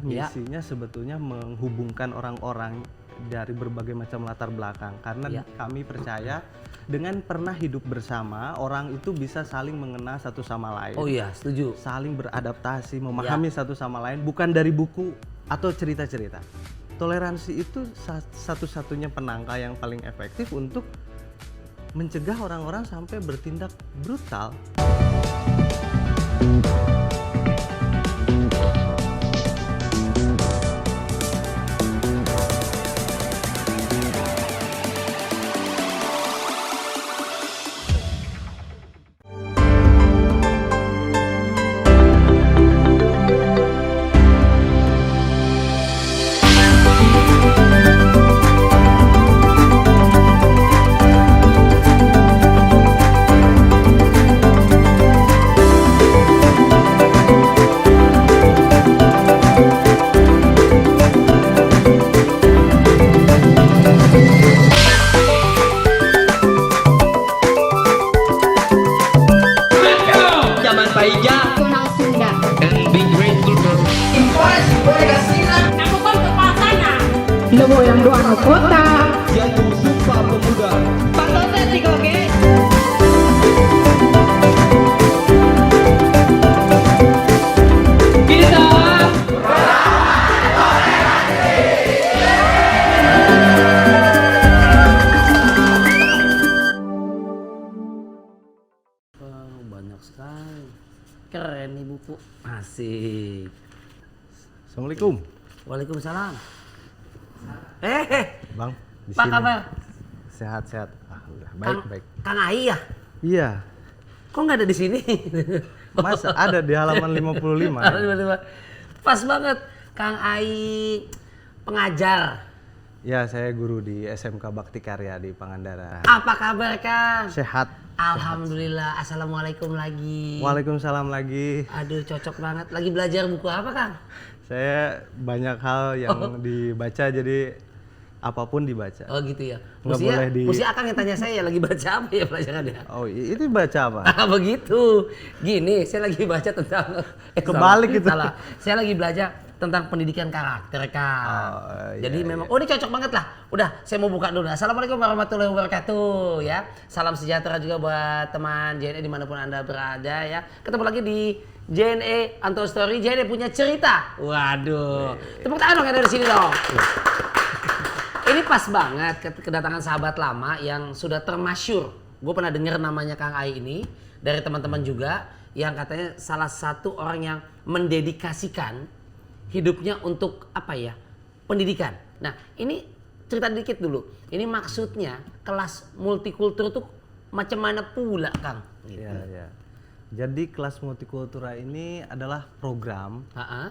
Ya. Misinya sebetulnya menghubungkan orang-orang dari berbagai macam latar belakang karena Ya. kami percaya dengan pernah hidup bersama orang itu bisa saling mengenal satu sama lain. Oh iya, setuju. Saling beradaptasi, memahami satu sama lain bukan dari buku atau cerita-cerita. Toleransi itu satu-satunya penangkal yang paling efektif untuk mencegah orang-orang sampai bertindak brutal. Nasional Sunda. Aku kan kepala sana. Lebo yang doa no kota. Pantosan sih kok, Ge. Banyak sekali. Keren nih buku. Asik. Assalamualaikum, Waalaikumsalam. Bang. Di Apa sini. kabar? Sehat-sehat. Alhamdulillah. Kang, Baik-baik. Kang Ai ya? Iya. Kok nggak ada di sini? Mas ada di halaman 55. Ada tiba-tiba. Pas banget. Kang Ai pengajar. Ya, saya guru di SMK Bakti Karya di Pangandaran. Apa kabar Kang? Sehat. Alhamdulillah. Assalamualaikum lagi. Waalaikumsalam lagi. Aduh cocok banget. Lagi belajar buku apa Kang? Saya banyak hal yang dibaca, jadi apapun dibaca. Oh gitu ya. Nggak boleh di- Mesti Akang yang tanya saya lagi baca apa ya pelajarannya? Oh, itu baca apa? Ah, begitu. Gini, saya lagi baca tentang Kebalik salah, itu. Salah. Saya lagi belajar tentang pendidikan karakter, Kang. Oh, iya, Jadi iya. memang ini cocok banget lah. Udah, saya mau buka dulu. Assalamualaikum warahmatullahi wabarakatuh ya. Salam sejahtera juga buat teman JNE dimanapun Anda berada ya. Ketemu lagi di JNE Anto Story. JNE punya cerita. Waduh. Tepuk tangan dong yang dari sini dong. Ini pas banget kedatangan sahabat lama yang sudah termasyur. Gue pernah dengar namanya Kang Ai ini dari teman-teman juga yang katanya salah satu orang yang mendedikasikan hidupnya untuk apa ya? Pendidikan. Nah, ini cerita dikit dulu. Ini maksudnya kelas multikultur tuh macam mana pula, Kang? Gitu. Iya, iya. Jadi kelas multikultura ini adalah program Ha-ha.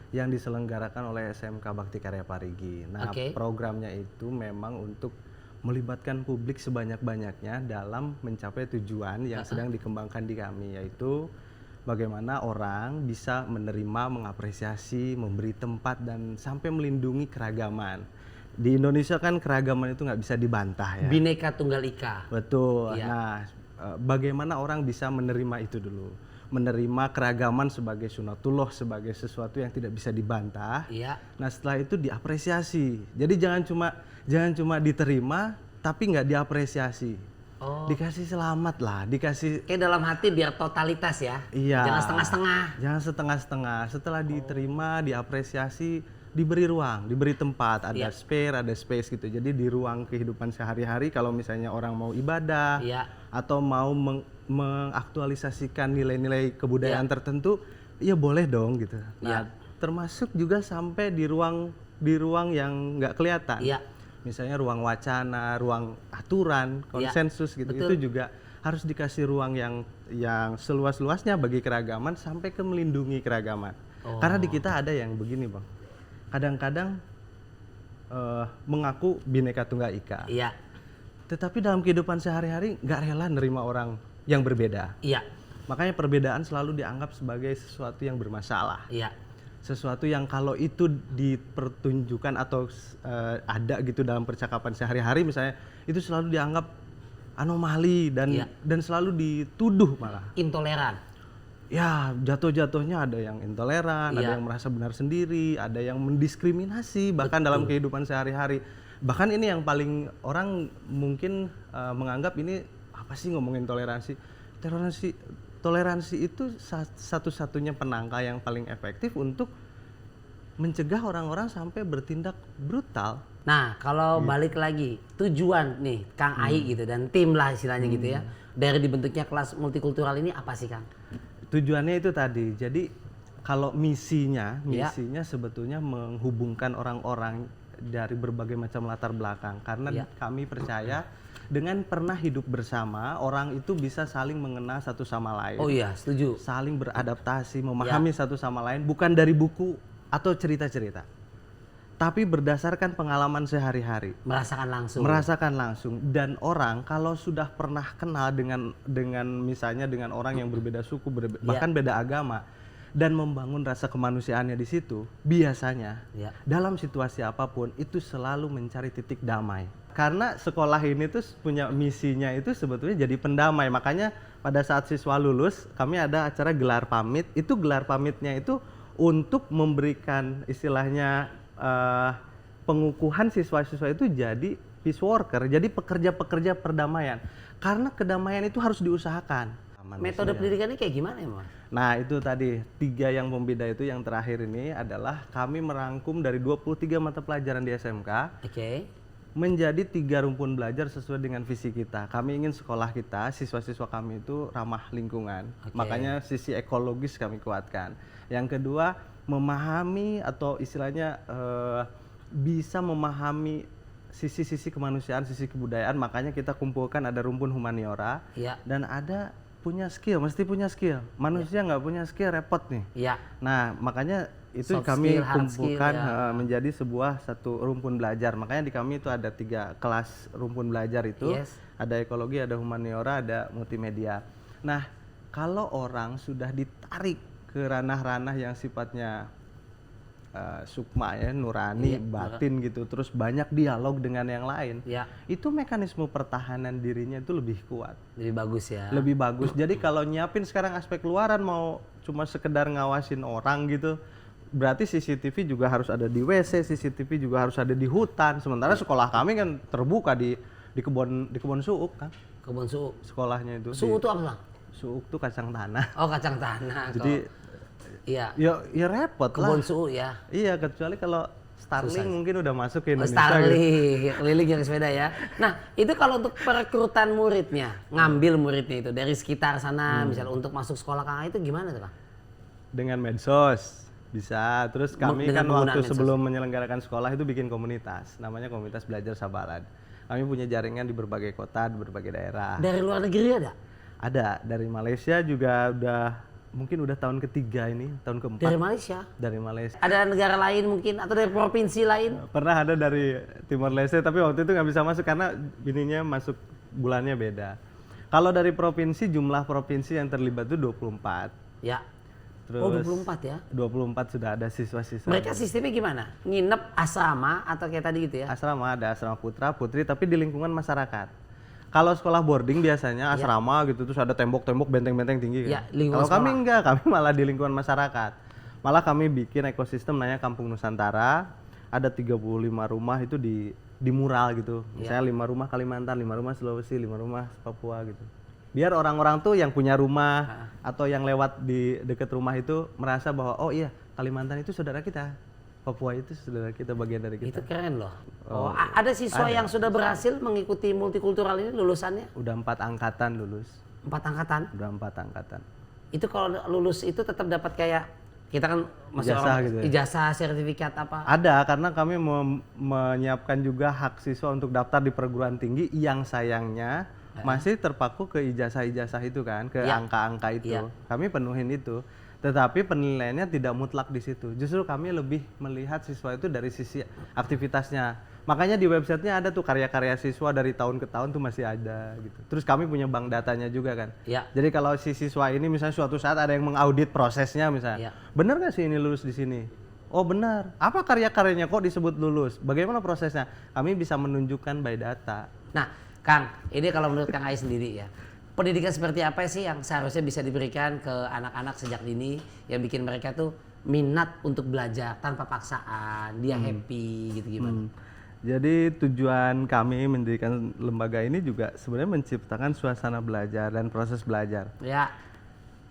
yang diselenggarakan oleh SMK Bakti Karya Parigi. Nah, Oke. programnya itu memang untuk melibatkan publik sebanyak-banyaknya dalam mencapai tujuan yang sedang dikembangkan di kami, yaitu bagaimana orang bisa menerima, mengapresiasi, memberi tempat, dan sampai melindungi keragaman. Di Indonesia kan keragaman itu nggak bisa dibantah ya. Bhinneka Tunggal Ika. Betul. Iya. Nah, bagaimana orang bisa menerima itu dulu? Menerima keragaman sebagai sunatullah, sebagai sesuatu yang tidak bisa dibantah. Iya. Nah, setelah itu diapresiasi. Jadi jangan cuma diterima tapi nggak diapresiasi. Oh. Dikasih selamat lah, dikasih Kayak dalam hati biar totalitas ya. iya. Jangan setengah-setengah. Jangan setengah-setengah. Setelah diterima, diapresiasi, diberi ruang, diberi tempat, ada Iya. spare, ada space gitu. Jadi di ruang kehidupan sehari-hari kalau misalnya orang mau ibadah Iya. atau mau mengaktualisasikan nilai-nilai kebudayaan Iya. tertentu, ya boleh dong gitu. Nah, Iya. termasuk juga sampai di ruang yang nggak kelihatan. Iya. Misalnya ruang wacana, ruang aturan, konsensus gitu. betul. Itu juga harus dikasih ruang yang seluas-luasnya bagi keragaman sampai ke melindungi keragaman. Oh. Karena di kita ada yang begini, Bang. Kadang-kadang mengaku Bhinneka Tunggal Ika. Iya. Tetapi dalam kehidupan sehari-hari nggak rela nerima orang yang berbeda. Iya. Makanya perbedaan selalu dianggap sebagai sesuatu yang bermasalah. Iya. Sesuatu yang kalau itu dipertunjukkan atau ada gitu dalam percakapan sehari-hari misalnya, itu selalu dianggap anomali dan Iya. dan selalu dituduh malah. Intoleran. ya jatuh-jatuhnya ada yang intoleran, ada Iya. yang merasa benar sendiri, ada yang mendiskriminasi bahkan dalam kehidupan sehari-hari. Bahkan ini yang paling orang mungkin menganggap ini apa sih ngomongin toleransi. Toleransi itu satu-satunya penangkal yang paling efektif untuk mencegah orang-orang sampai bertindak brutal. Nah, kalau balik lagi tujuan nih Kang Ai gitu dan tim lah istilahnya gitu ya. Dari dibentuknya kelas multikultural ini apa sih Kang? Tujuannya itu tadi. Jadi kalau misinya Ya. sebetulnya menghubungkan orang-orang dari berbagai macam latar belakang karena Ya. kami percaya dengan pernah hidup bersama, orang itu bisa saling mengenal satu sama lain. Oh iya, setuju. Saling beradaptasi, memahami satu sama lain bukan dari buku atau cerita-cerita. Tapi berdasarkan pengalaman sehari-hari. Merasakan langsung. Merasakan langsung, dan orang kalau sudah pernah kenal dengan misalnya dengan orang yang berbeda suku, bahkan beda agama, dan membangun rasa kemanusiaannya di situ, biasanya Ya. dalam situasi apapun itu selalu mencari titik damai. Karena sekolah ini tuh punya misinya itu sebetulnya jadi pendamai. Makanya pada saat siswa lulus, kami ada acara gelar pamit. Itu gelar pamitnya itu untuk memberikan istilahnya pengukuhan siswa-siswa itu jadi peace worker, jadi pekerja-pekerja perdamaian. Karena kedamaian itu harus diusahakan. Metode pendidikannya kayak gimana ya Mas? Nah itu tadi 3 yang pembeda itu. Yang terakhir ini adalah kami merangkum dari 23 mata pelajaran di SMK Oke. menjadi 3 rumpun belajar sesuai dengan visi kita. Kami ingin sekolah kita, siswa-siswa kami itu ramah lingkungan. Oke. Makanya sisi ekologis kami kuatkan. Yang kedua, memahami atau istilahnya bisa memahami sisi-sisi kemanusiaan, sisi kebudayaan. Makanya kita kumpulkan ada rumpun humaniora Iya. dan ada punya skill, mesti punya skill. Manusia nggak punya skill repot nih. Iya. Nah, makanya itu Soft kami skill, hard kumpulkan skill, ya. menjadi sebuah satu rumpun belajar. Makanya di kami itu ada 3 kelas rumpun belajar itu. Yes. Ada ekologi, ada humaniora, ada multimedia. Nah, kalau orang sudah ditarik ke ranah-ranah yang sifatnya sukma ya, nurani, Iya, batin gitu, terus banyak dialog dengan yang lain, Ya. itu mekanisme pertahanan dirinya itu lebih kuat. Lebih bagus ya. Lebih bagus. Jadi kalau nyiapin sekarang aspek luaran mau cuma sekedar ngawasin orang gitu, berarti CCTV juga harus ada di WC, CCTV juga harus ada di hutan. Sementara sekolah kami kan terbuka di kebun suuk kan, Kebun suuk. sekolahnya itu. Suuk itu apa Bang? Suuk tuh kacang tanah. Oh kacang tanah. Jadi iya. ya repot Kebun lah. suuk ya. Iya, kecuali kalau Starling mungkin udah masuk ke Oh, Indonesia. gitu. Starling, keliling yang sepeda ya. Nah, itu kalau untuk perekrutan muridnya, ngambil muridnya itu dari sekitar sana, misalnya untuk masuk sekolah Kang Ai itu gimana tuh Kang? Dengan medsos bisa. Terus kami Dengan kan penggunaan waktu medsos. sebelum menyelenggarakan sekolah itu bikin komunitas, namanya Komunitas Belajar Sabalan. Kami punya jaringan di berbagai kota, di berbagai daerah. Dari luar negeri ada? Ada dari Malaysia juga mungkin udah tahun ketiga ini, tahun keempat Dari Malaysia? dari Malaysia. Ada negara lain mungkin atau dari provinsi lain? Pernah ada dari Timor Leste, tapi waktu itu nggak bisa masuk karena bininya masuk bulannya beda. Kalau dari provinsi, jumlah provinsi yang terlibat itu 24. Ya. Terus Oh 24 ya? 24 sudah ada siswa-siswa. Mereka sistemnya gimana? Nginep asrama atau kayak tadi gitu ya? Asrama, ada asrama putra, putri, tapi di lingkungan masyarakat. Kalau sekolah boarding biasanya asrama gitu, terus ada tembok-tembok, benteng-benteng tinggi Iya, kan. lingkungan Kalau kami sekolah. enggak, kami malah di lingkungan masyarakat. Malah kami bikin ekosistem namanya Kampung Nusantara. Ada 35 rumah itu di mural gitu. Misalnya 5 rumah Kalimantan, 5 rumah Sulawesi, 5 rumah Papua gitu. Biar orang-orang tuh yang punya rumah atau yang lewat di dekat rumah itu merasa bahwa oh iya, Kalimantan itu saudara kita. Papua itu saudara kita, bagian dari kita. Itu keren loh. Oh, ada siswa yang sudah berhasil mengikuti multikultural ini lulusannya? Udah 4 angkatan lulus. 4 angkatan? Udah 4 angkatan. Itu kalau lulus itu tetap dapat kayak kita kan masih Ijazah orang gitu ya? ijazah, sertifikat apa? Ada, karena kami menyiapkan juga hak siswa untuk daftar di perguruan tinggi yang sayangnya masih terpaku ke ijazah-ijazah itu kan, ke Ya. angka-angka itu. Ya. Kami penuhin itu. Tetapi penilaiannya tidak mutlak di situ. Justru kami lebih melihat siswa itu dari sisi aktivitasnya. Makanya di websitenya ada tuh karya-karya siswa dari tahun ke tahun tuh masih ada gitu. Terus kami punya bank datanya juga kan. Ya. Jadi kalau si siswa ini misalnya suatu saat ada yang mengaudit prosesnya misalnya. Ya. Benar nggak sih ini lulus di sini? Oh benar. Apa karya-karyanya kok disebut lulus? Bagaimana prosesnya? Kami bisa menunjukkan by data. Nah, Kang, ini kalau menurut Kang Ai sendiri ya, pendidikan seperti apa sih yang seharusnya bisa diberikan ke anak-anak sejak dini yang bikin mereka tuh minat untuk belajar tanpa paksaan, dia happy gitu gimana? Jadi tujuan kami mendirikan lembaga ini juga sebenarnya menciptakan suasana belajar dan proses belajar. Ya,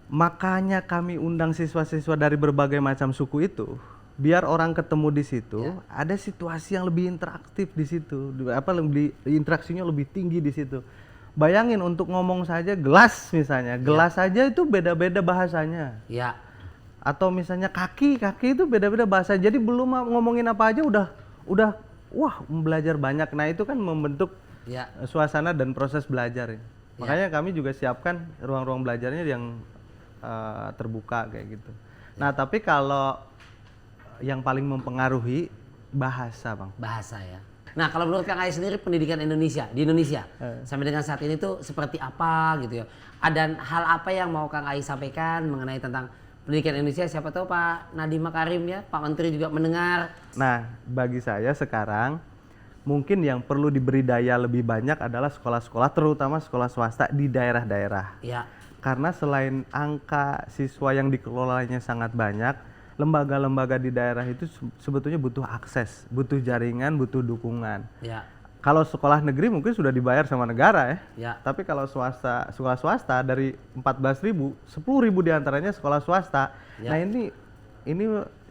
Makanya kami undang siswa-siswa dari berbagai macam suku itu, biar orang ketemu di situ, ada situasi yang lebih interaktif di situ, lebih interaksinya lebih tinggi di situ. Bayangin untuk ngomong saja gelas misalnya, gelas saja itu beda-beda bahasanya. ya, Atau misalnya kaki itu beda-beda bahasa. Jadi belum ngomongin apa aja udah wah belajar banyak. Nah itu kan membentuk ya, suasana dan proses belajar. Makanya kami juga siapkan ruang-ruang belajarnya yang terbuka kayak gitu. Nah tapi kalau yang paling mempengaruhi bahasa, Bang. bahasa ya. Nah kalau menurut Kang Ai sendiri pendidikan Indonesia di Indonesia sampai dengan saat ini tuh seperti apa gitu ya? Ada hal apa yang mau Kang Ai sampaikan mengenai tentang pendidikan Indonesia? Siapa tahu Pak Nadiem Makarim ya, Pak Menteri juga mendengar. Nah bagi saya sekarang mungkin yang perlu diberi daya lebih banyak adalah sekolah-sekolah, terutama sekolah swasta di daerah-daerah. Ya, Karena selain angka siswa yang dikelolanya sangat banyak, lembaga-lembaga di daerah itu sebetulnya butuh akses, butuh jaringan, butuh dukungan. ya, Kalau sekolah negeri mungkin sudah dibayar sama negara ya. ya, Tapi kalau swasta, sekolah swasta dari 14.000, 10.000 diantaranya sekolah swasta. Ya. Nah ini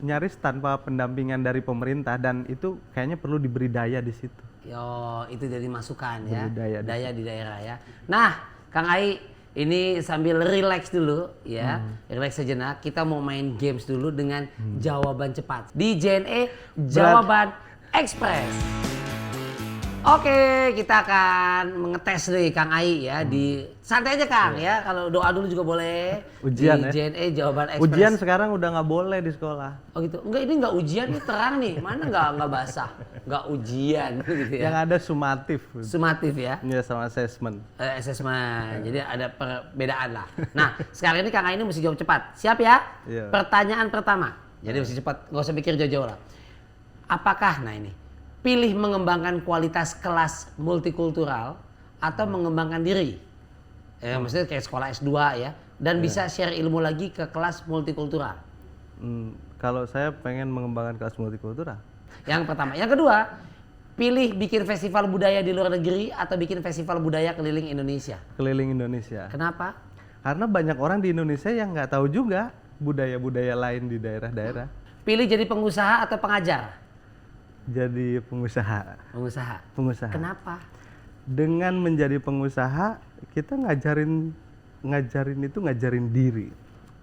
nyaris tanpa pendampingan dari pemerintah dan itu kayaknya perlu diberi daya di situ. yo itu jadi masukan ya, Budidaya di daya di daerah ya. Nah Kang Ai ini sambil relax dulu ya, relax sejenak. Kita mau main games dulu dengan jawaban cepat di JNE Jawaban Express. Oke, kita akan mengetes nih Kang Ai ya di santai aja Kang ya. Kalau doa dulu juga boleh. Ujian di ya? JNE Jawaban Express. Ujian sekarang udah nggak boleh di sekolah. Oh gitu. Enggak, ini enggak ujian, ini terang nih. Mana enggak basah. Enggak ujian gitu ya. Yang ada sumatif. Sumatif ya. Ya sama assessment. Assessment. Jadi ada perbedaan lah. Nah, sekarang ini Kang Ai ini mesti jawab cepat. Siap ya? Iya. Pertanyaan pertama. Jadi mesti cepat, nggak usah pikir jauh-jauh lah. Apakah pilih mengembangkan kualitas kelas multikultural atau mengembangkan diri? Maksudnya kayak sekolah S2 ya. Dan bisa share ilmu lagi ke kelas multikultural. Kalau saya pengen mengembangkan kelas multikultural. Yang pertama. Yang kedua, pilih bikin festival budaya di luar negeri atau bikin festival budaya keliling Indonesia. Keliling Indonesia. Kenapa? Karena banyak orang di Indonesia yang nggak tahu juga budaya-budaya lain di daerah-daerah. Pilih jadi pengusaha atau pengajar? Jadi pengusaha. Pengusaha. Kenapa? Dengan menjadi pengusaha, kita ngajarin diri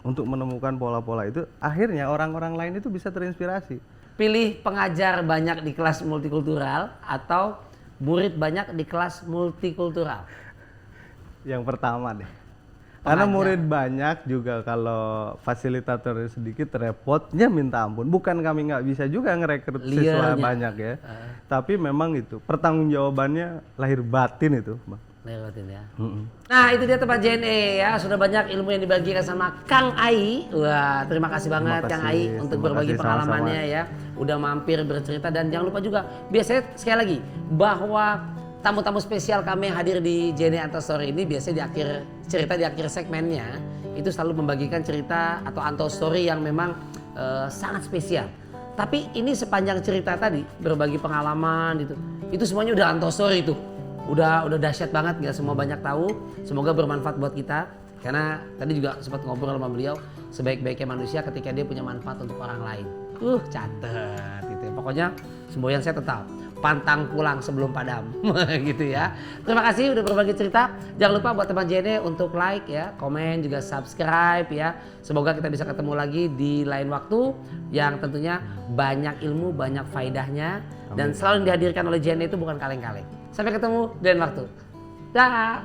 untuk menemukan pola-pola itu. Akhirnya orang-orang lain itu bisa terinspirasi. Pilih pengajar banyak di kelas multikultural atau murid banyak di kelas multikultural? Yang pertama deh. Karena murid banyak juga kalau fasilitatornya sedikit repotnya minta ampun. Bukan kami nggak bisa juga ngerekrut siswa banyak ya. Tapi memang itu pertanggungjawabannya lahir batin itu, Bang. Lahir batin ya. Nah itu dia tempat JNE ya. Sudah banyak ilmu yang dibagikan sama Kang Ai. Wah terima kasih banget Kang Ai untuk berbagi pengalamannya ya. Udah mampir bercerita dan jangan lupa juga biasanya sekali lagi bahwa tamu-tamu spesial kami yang hadir di JNE Anto Story ini biasanya di akhir cerita, di akhir segmennya itu selalu membagikan cerita atau Anto Story yang memang sangat spesial. Tapi ini sepanjang cerita tadi berbagi pengalaman itu semuanya udah Anto Story itu. Udah dahsyat banget, nggak semua banyak tahu. Semoga bermanfaat buat kita. Karena tadi juga sempat ngobrol sama beliau, sebaik-baiknya manusia ketika dia punya manfaat untuk orang lain. Catet gitu ya. Pokoknya semboyan saya tetap pantang pulang sebelum padam gitu ya. Terima kasih udah berbagi cerita. Jangan lupa buat teman JNE untuk like ya, komen juga subscribe ya. Semoga kita bisa ketemu lagi di lain waktu yang tentunya banyak ilmu, banyak faedahnya. Dan selalu dihadirkan oleh JNE itu bukan kaleng-kaleng. Sampai ketemu di lain waktu. Dah.